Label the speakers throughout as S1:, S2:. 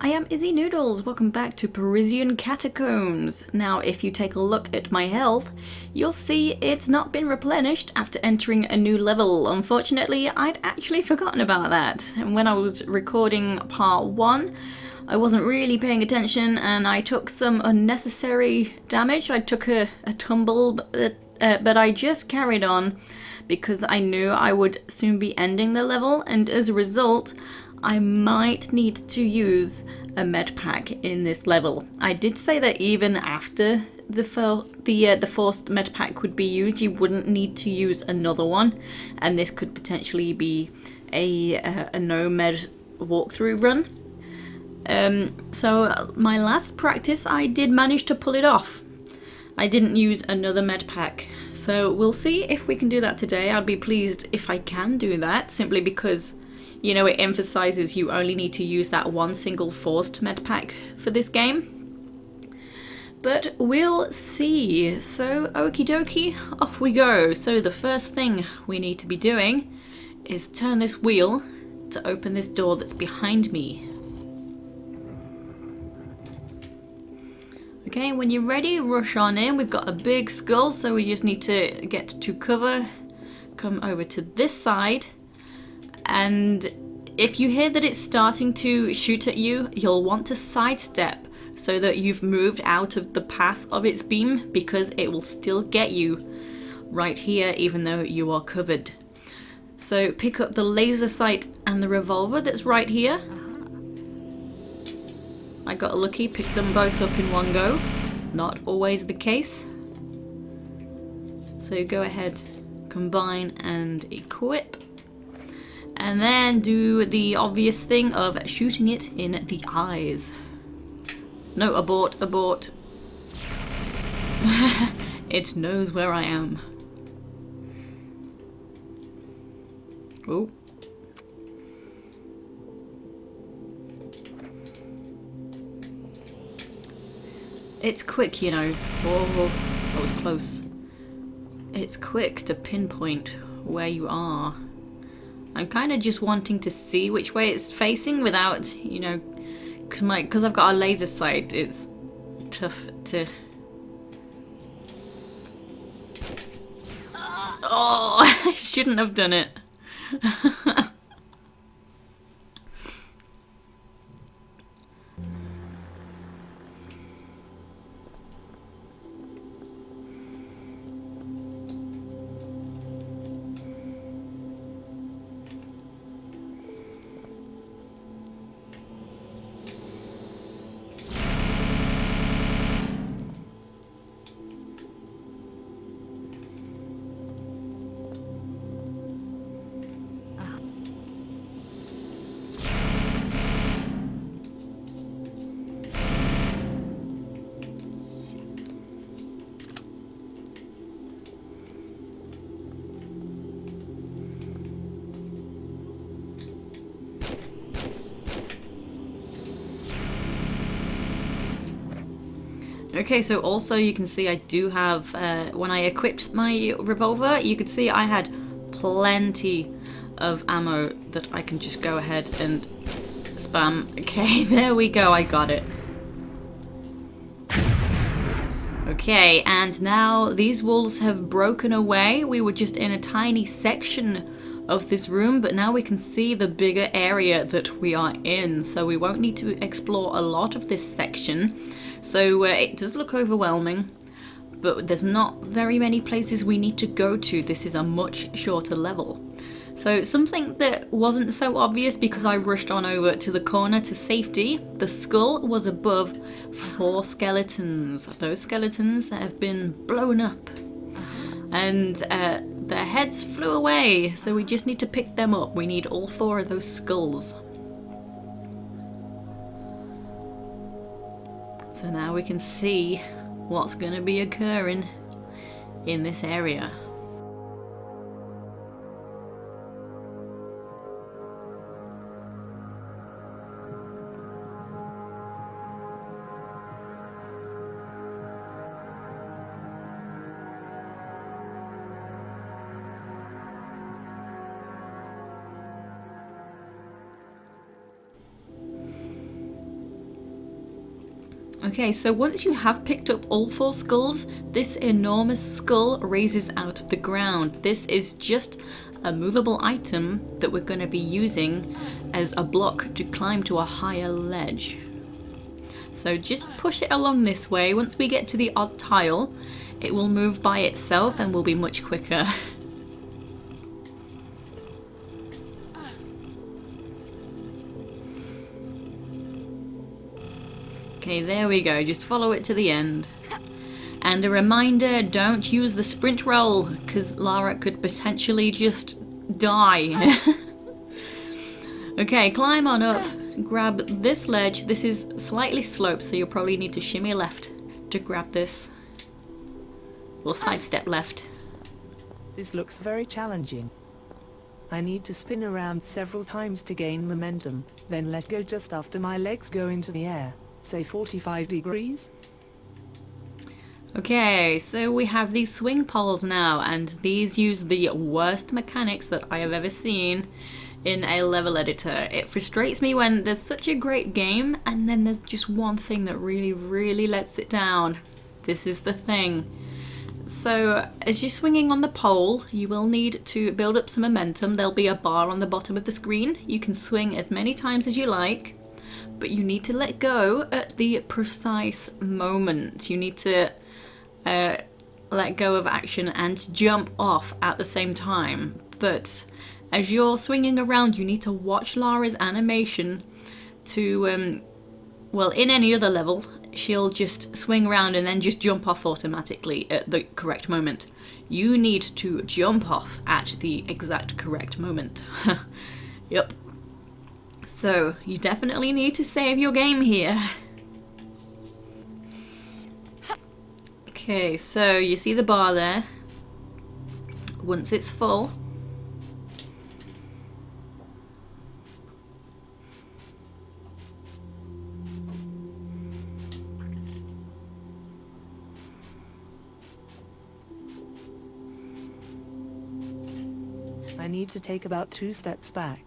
S1: I am Izzy Noodles, welcome back to Parisian Catacombs. Now if you take a look at my health, you'll see it's not been replenished after entering a new level. Unfortunately, I'd actually forgotten about that. And when I was recording part 1, I wasn't really paying attention and I took some unnecessary damage. I took a tumble, but I just carried on because I knew I would soon be ending the level, and as a result, I might need to use a Medpack in this level. I did say that even after the forced Medpack would be used, you wouldn't need to use another one, and this could potentially be a no-med walkthrough run. So my last practice, I did manage to pull it off. I didn't use another Medpack, so we'll see if we can do that today. I'd be pleased if I can do that, simply because, you know, it emphasizes you only need to use that one single forced Medpack for this game. But we'll see. So, okie dokie, off we go. So the first thing we need to be doing is turn this wheel to open this door that's behind me. Okay, when you're ready, rush on in. We've got a big skull, so we just need to get to cover, come over to this side, and if you hear that it's starting to shoot at you, you'll want to sidestep so that you've moved out of the path of its beam, because it will still get you right here even though you are covered. So pick up the Lasersight and the Revolver that's right here. I got lucky, picked them both up in one go. Not always the case. So go ahead, combine and equip. And then do the obvious thing of shooting it in the eyes. No, abort, abort. It knows where I am. Oh. It's quick, you know. Whoa, that was close. It's quick to pinpoint where you are. I'm kind of just wanting to see which way it's facing without, you know, because I've got a laser sight, it's tough to... Oh, I shouldn't have done it. Okay, so also you can see I do have, when I equipped my revolver, you could see I had plenty of ammo that I can just go ahead and spam. Okay, there we go, I got it. Okay, and now these walls have broken away. We were just in a tiny section of this room, but now we can see the bigger area that we are in, so we won't need to explore a lot of this section. So it does look overwhelming, but there's not very many places we need to go to. This is a much shorter level. So something that wasn't so obvious because I rushed on over to the corner to safety, the skull was above 4 skeletons. Those skeletons that have been blown up. And their heads flew away, so we just need to pick them up. We need all 4 of those skulls. So now we can see what's going to be occurring in this area. Okay, so once you have picked up all 4 skulls, this enormous skull raises out of the ground. This is just a movable item that we're going to be using as a block to climb to a higher ledge. So just push it along this way. Once we get to the odd tile, it will move by itself and will be much quicker. Okay, there we go. Just follow it to the end. And a reminder, don't use the sprint roll, because Lara could potentially just die. Okay, climb on up. Grab this ledge. This is slightly sloped, so you'll probably need to shimmy left to grab this. Or sidestep left.
S2: This looks very challenging. I need to spin around several times to gain momentum, then let go just after my legs go into the air. Say 45 degrees.
S1: Okay, so we have these swing poles now, and these use the worst mechanics that I have ever seen in a level editor. It frustrates me when there's such a great game and then there's just one thing that really lets it down. This is the thing. So as you're swinging on the pole, you will need to build up some momentum. There'll be a bar on the bottom of the screen. You can swing as many times as you like, but you need to let go at the precise moment. You need to let go of action and jump off at the same time. But as you're swinging around, you need to watch Lara's animation to, well, in any other level, she'll just swing around and then just jump off automatically at the correct moment. You need to jump off at the exact correct moment. Yep. So, you definitely need to save your game here. Okay, so you see the bar there. Once it's full,
S2: I need to take about 2 steps back.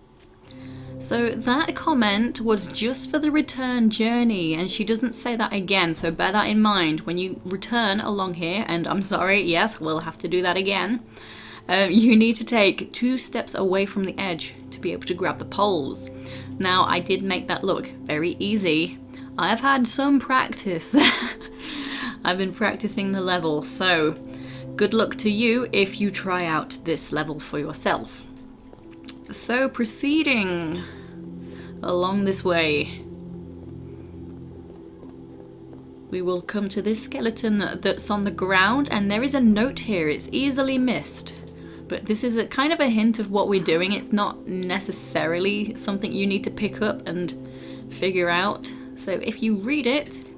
S1: so that comment was just for the return journey, and she doesn't say that again, so bear that in mind when you return along here. And I'm sorry, yes, we'll have to do that again. You need to take 2 steps away from the edge to be able to grab the poles. Now, I did make that look very easy. I've had some practice. I've been practicing the level, so good luck to you if you try out this level for yourself. So proceeding along this way, we will come to this skeleton that's on the ground, and there is a note here. It's easily missed, but this is a kind of a hint of what we're doing. It's not necessarily something you need to pick up and figure out. So if you read it,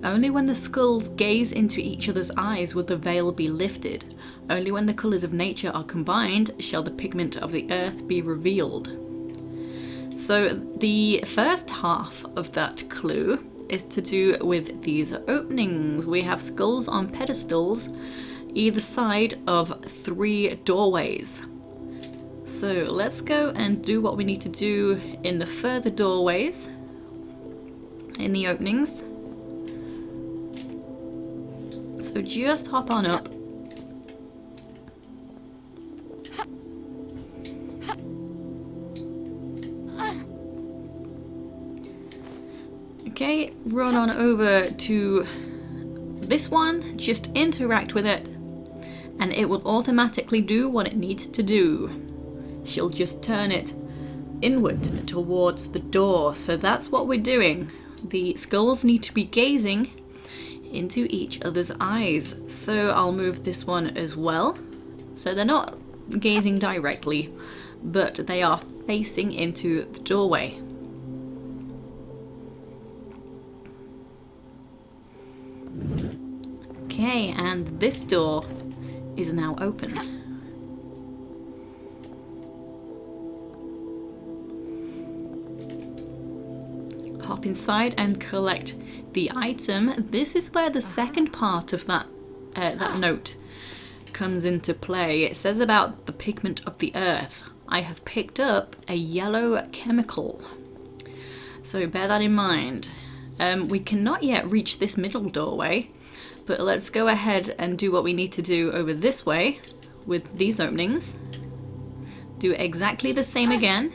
S1: only when the skulls gaze into each other's eyes will the veil be lifted. Only when the colours of nature are combined shall the pigment of the earth be revealed. So the first half of that clue is to do with these openings. We have skulls on pedestals either side of 3 doorways. So let's go and do what we need to do in the further doorways, in the openings. So just hop on up. Okay, run on over to this one, just interact with it, and it will automatically do what it needs to do. She'll just turn it inward towards the door. So that's what we're doing. The skulls need to be gazing into each other's eyes. So I'll move this one as well. So they're not gazing directly, but they are facing into the doorway. Okay, and this door is now open. Hop inside and collect the item. This is where the second part of that note comes into play. It says about the pigment of the earth. I have picked up a yellow chemical. So bear that in mind. We cannot yet reach this middle doorway, but let's go ahead and do what we need to do over this way with these openings. Do exactly the same again.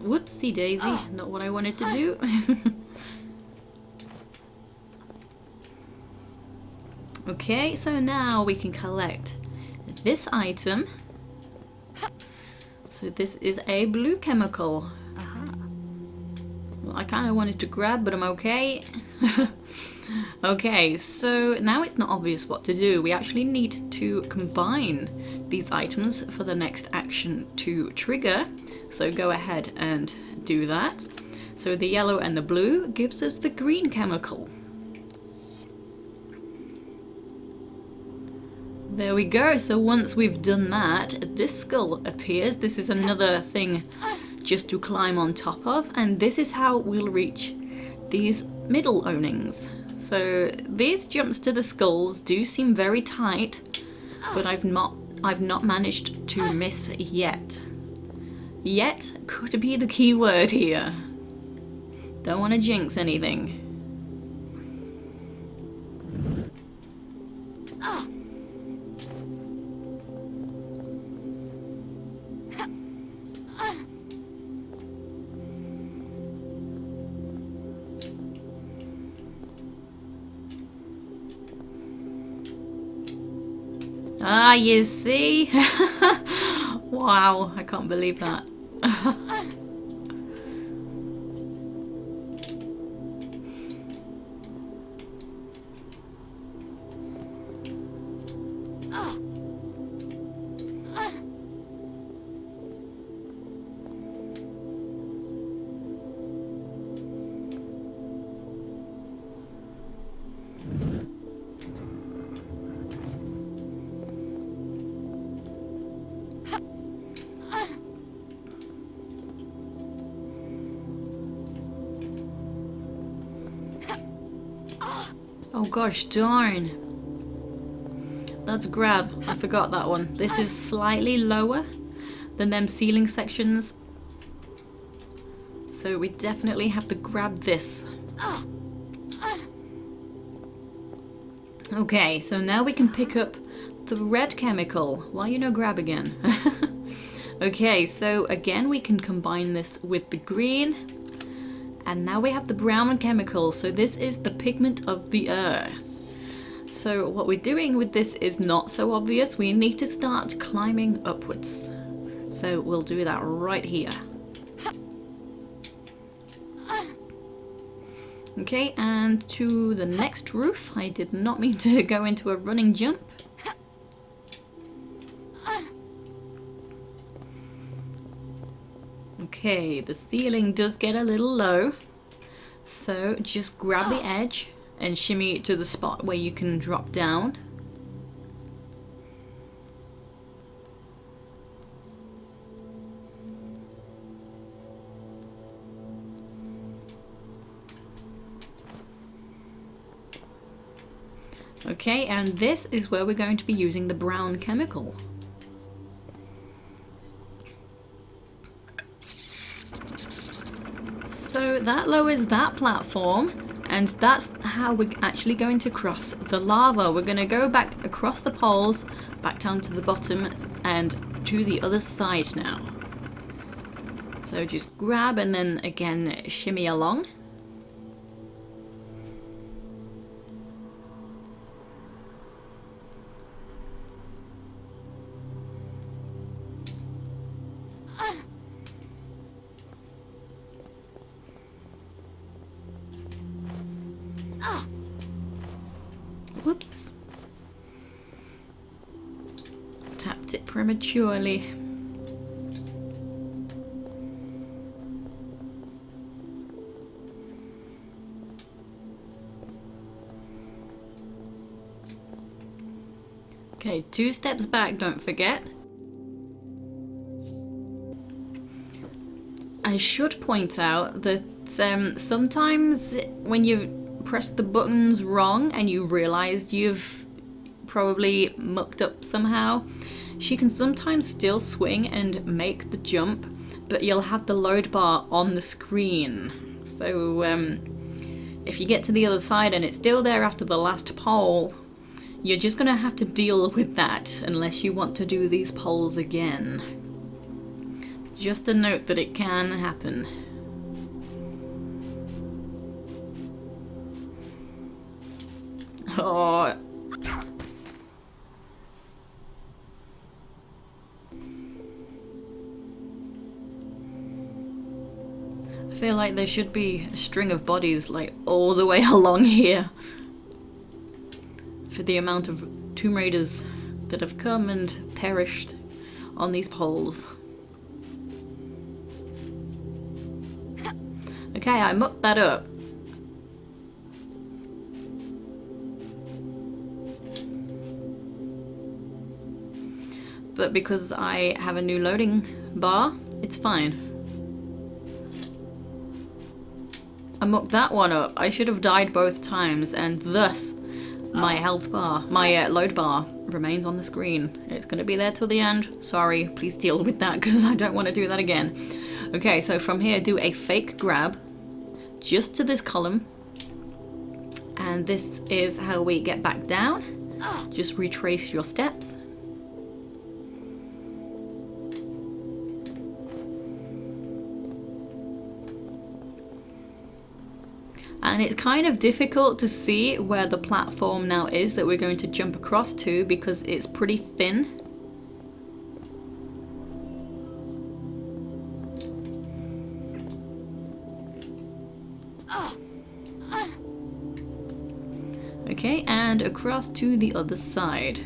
S1: Whoopsie daisy, not what I wanted to do. Okay, so now we can collect this item. So this is a blue chemical. Well, I kind of wanted to grab, but I'm okay. Okay, so now it's not obvious what to do. We actually need to combine these items for the next action to trigger. So go ahead and do that. So the yellow and the blue gives us the green chemical. There we go. So once we've done that, this skull appears. This is another thing just to climb on top of, and this is how we'll reach these middle openings. So these jumps to the skulls do seem very tight, but I've not managed to miss yet. Yet could be the key word here. Don't want to jinx anything. Ah, you see? Wow, I can't believe that. Oh gosh, darn. Let's grab. I forgot that one. This is slightly lower than them ceiling sections. So we definitely have to grab this. Okay, so now we can pick up the red chemical. Why you no grab again? Okay, so again we can combine this with the green. And now we have the brown chemical, so this is the pigment of the earth. So what we're doing with this is not so obvious. We need to start climbing upwards. So we'll do that right here. Okay, and to the next roof. I did not mean to go into a running jump. Okay, the ceiling does get a little low, so just grab the edge and shimmy to the spot where you can drop down. Okay, and this is where we're going to be using the brown chemical. So that lowers that platform, and that's how we're actually going to cross the lava. We're going to go back across the poles, back down to the bottom, and to the other side now. So just grab and then again shimmy along. Whoops. Tap dropped it prematurely. Okay, 2 steps back, don't forget. I should point out that sometimes when you press the buttons wrong and you realise you've probably mucked up somehow, she can sometimes still swing and make the jump, but you'll have the load bar on the screen. So if you get to the other side and it's still there after the last pole, you're just gonna have to deal with that unless you want to do these poles again. Just a note that it can happen. Oh. I feel like there should be a string of bodies like all the way along here for the amount of Tomb Raiders that have come and perished on these poles. Okay, I mucked that up. But because I have a new loading bar, it's fine. I mucked that one up. I should have died both times, and thus my health bar, my load bar remains on the screen. It's going to be there till the end. Sorry, please deal with that because I don't want to do that again. Okay, so from here do a fake grab just to this column, and this is how we get back down. Just retrace your steps. And it's kind of difficult to see where the platform now is that we're going to jump across to because it's pretty thin. Okay, and across to the other side.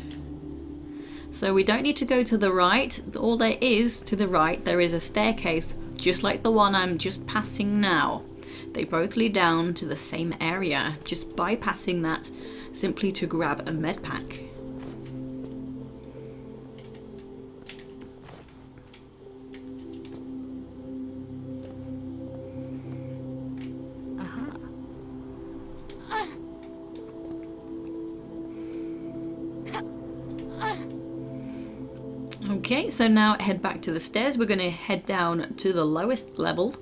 S1: So we don't need to go to the right. All there is to the right, there is a staircase, just like the one I'm just passing now. They both lead down to the same area, just bypassing that simply to grab a medpack. Okay, so now head back to the stairs. We're going to head down to the lowest level.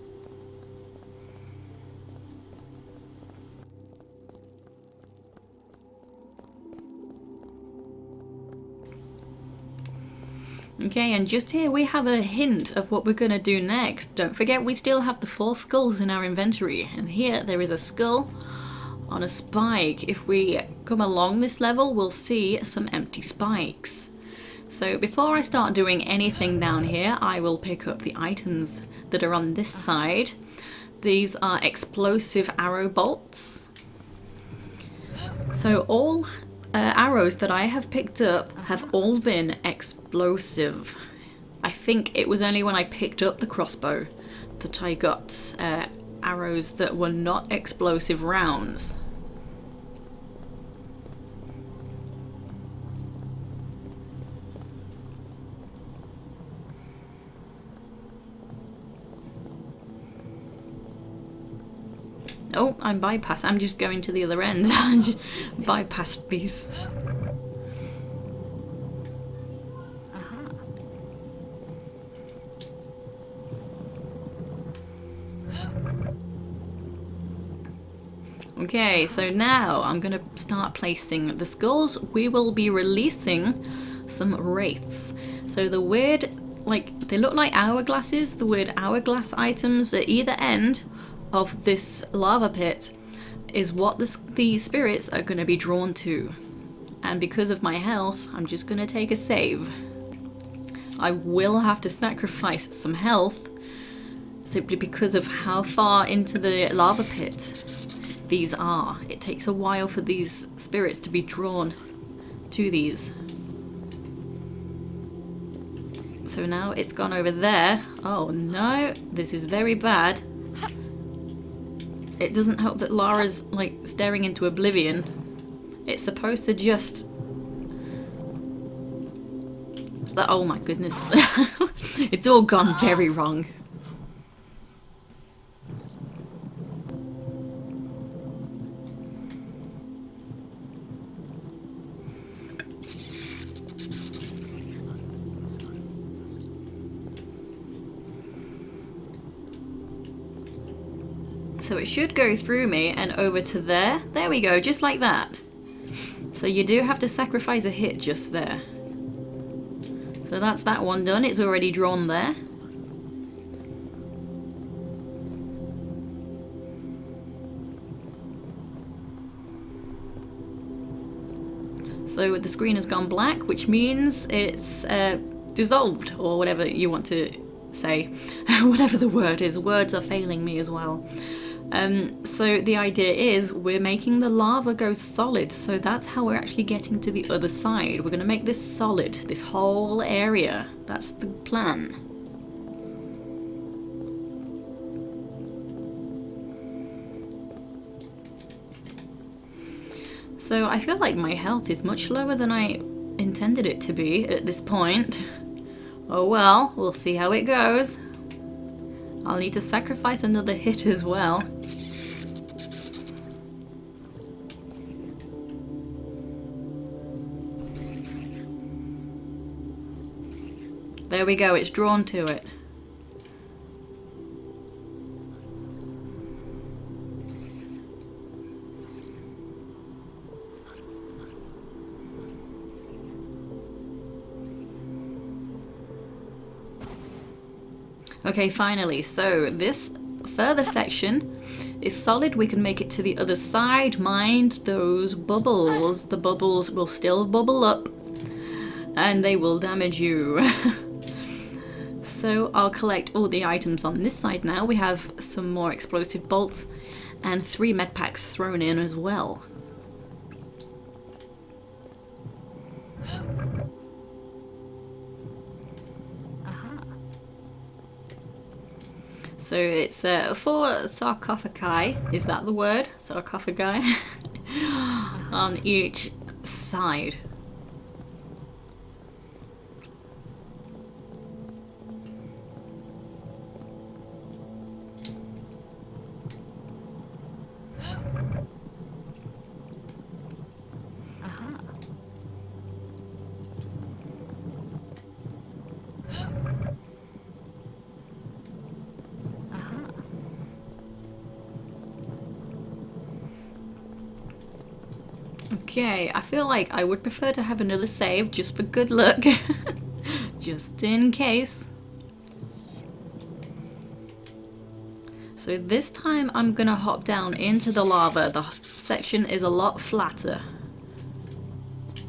S1: Okay, and just here we have a hint of what we're going to do next. Don't forget we still have the 4 skulls in our inventory, and here there is a skull on a spike. If we come along this level, we'll see some empty spikes. So before I start doing anything down here, I will pick up the items that are on this side. These are explosive arrow bolts. So all arrows that I have picked up have all been explosive. I think it was only when I picked up the crossbow that I got arrows that were not explosive rounds. Oh, I'm bypassed. I'm just going to the other end. I just bypassed these. Okay, so now I'm going to start placing the skulls. We will be releasing some wraiths. So the weird, like, they look like hourglasses. The weird hourglass items at either end of this lava pit is what the spirits are going to be drawn to. And because of my health, I'm just going to take a save. I will have to sacrifice some health simply because of how far into the lava pit these are. It takes a while for these spirits to be drawn to these. So now it's gone over there. Oh no, this is very bad. It doesn't help that Lara's like staring into oblivion. It's supposed to just... Oh my goodness. It's all gone very wrong. So it should go through me and over to there. There we go, just like that. So you do have to sacrifice a hit just there. So that's that one done. It's already drawn there. So the screen has gone black, which means it's dissolved, or whatever you want to say. Whatever the word is. Words are failing me as well. So the idea is we're making the lava go solid, so that's how we're actually getting to the other side. We're going to make this solid, this whole area. That's the plan. So I feel like my health is much lower than I intended it to be at this point. Oh well, we'll see how it goes. I'll need to sacrifice another hit as well. There we go, it's drawn to it. Okay, finally, so this further section is solid. We can make it to the other side. Mind those bubbles. The bubbles will still bubble up and they will damage you. So I'll collect all the items on this side now. We have some more explosive bolts and 3 medpacks thrown in as well. So it's 4 sarcophagi, is that the word? Sarcophagi? On each side. Okay, I feel like I would prefer to have another save just for good luck. Just in case. So this time I'm gonna hop down into the lava. The section is a lot flatter.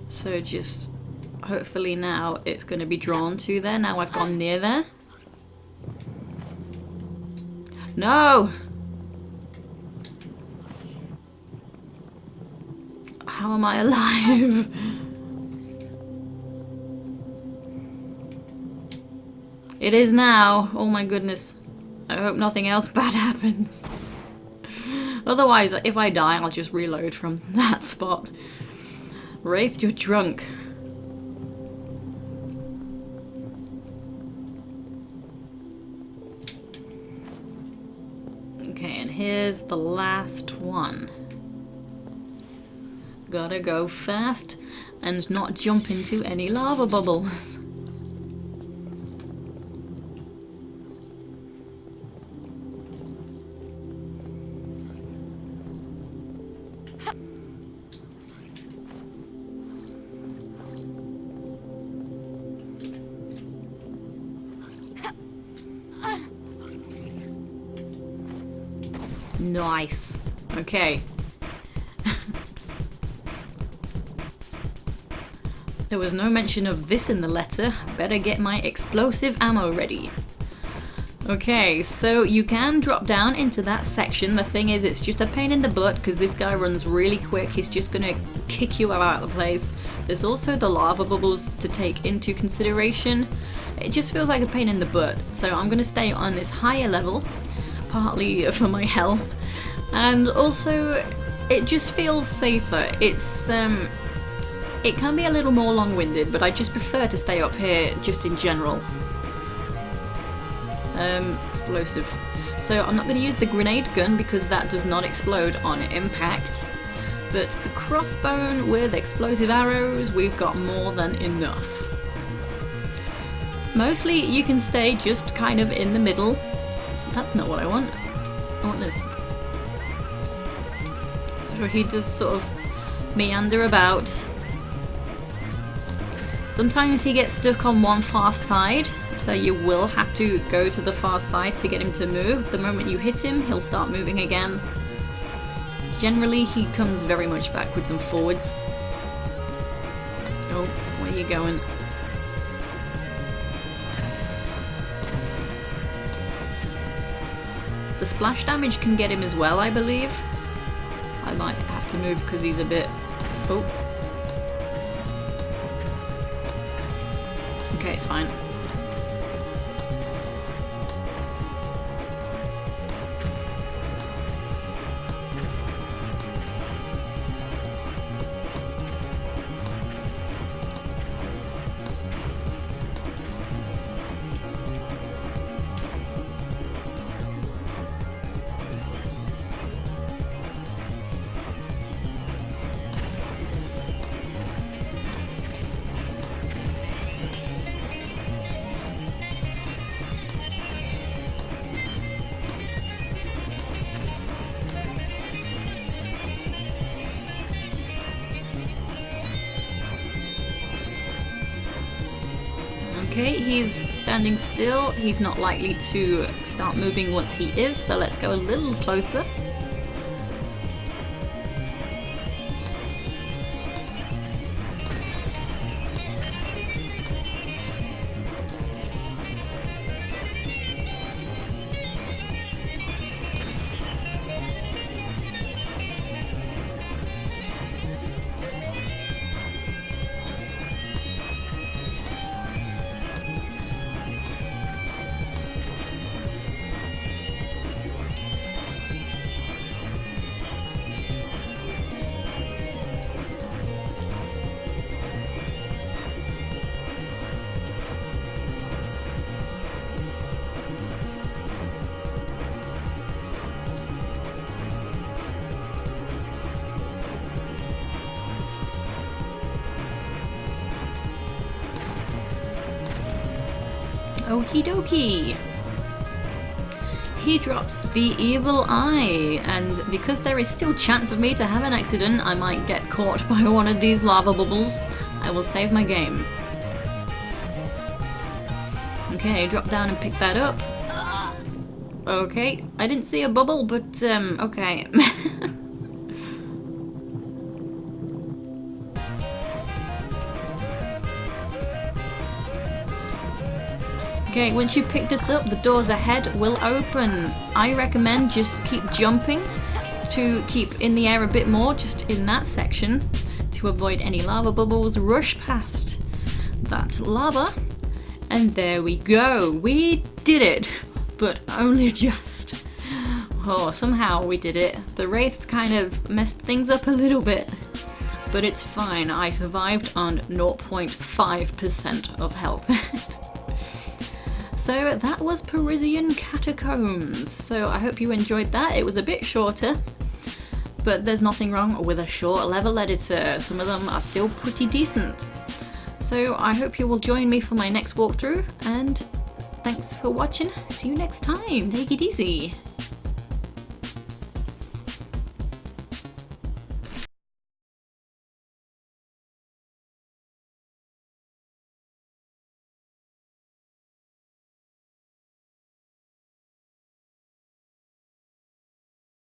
S1: So just hopefully now it's gonna be drawn to there. Now I've gone near there. No! How am I alive? It is now. Oh my goodness. I hope nothing else bad happens. Otherwise, if I die, I'll just reload from that spot. Wraith, you're drunk. Okay, and here's the last one. Gotta go fast and not jump into any lava bubbles. Nice. Okay. There was no mention of this in the letter. Better get my explosive ammo ready. Okay, so you can drop down into that section. The thing is, it's just a pain in the butt because this guy runs really quick. He's just gonna kick you out of the place. There's also the lava bubbles to take into consideration. it just feels like a pain in the butt. So I'm going to stay on this higher level, partly for my health, and also it just feels safer. It's it can be a little more long-winded, but I just prefer to stay up here just in general. Explosive. So I'm not going to use the grenade gun because that does not explode on impact. But the crossbow with explosive arrows, we've got more than enough. Mostly you can stay just kind of in the middle. That's not what I want. I want this. So he does sort of meander about. Sometimes he gets stuck on one far side, so you will have to go to the far side to get him to move. The moment you hit him, he'll start moving again. Generally, he comes very much backwards and forwards. Oh, where are you going? The splash damage can get him as well, I believe. I might have to move because he's a bit... Oh. Okay, it's fine. Okay, he's standing still. He's not likely to start moving once he is, so let's go a little closer. Okie dokie. He drops the evil eye, and because there is still chance of me to have an accident, I might get caught by one of these lava bubbles. I will save my game. Okay, drop down and pick that up. Okay, I didn't see a bubble, but okay. Okay, once you pick this up, the doors ahead will open. I recommend just keep jumping to keep in the air a bit more, just in that section, to avoid any lava bubbles. Rush past that lava, and there we go. We did it, but only just. Oh, somehow we did it. The wraiths kind of messed things up a little bit, but it's fine. I survived on 0.5% of health. So that was Parisian Catacombs. So I hope you enjoyed that. It was a bit shorter, but there's nothing wrong with a short level editor. Some of them are still pretty decent. So I hope you will join me for my next walkthrough, and thanks for watching. See you next time. Take it easy.